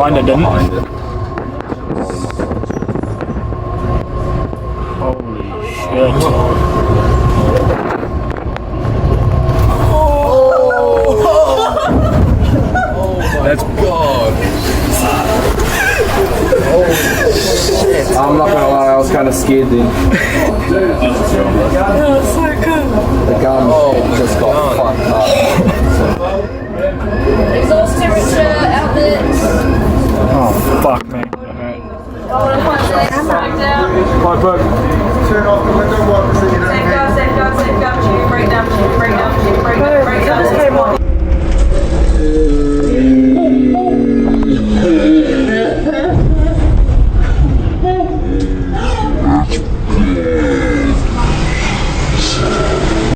Kinda didn't. Behind it. Holy shit. Let's go. I'm not gonna lie, I was kind of scared then. That's so good. The gun just got fucked up. Exhaust temperature, outlets. Oh, fuck me. Down. Pipe book. Turn off the window wipers so you don't Safeguard, safeguard, safeguard, tube, break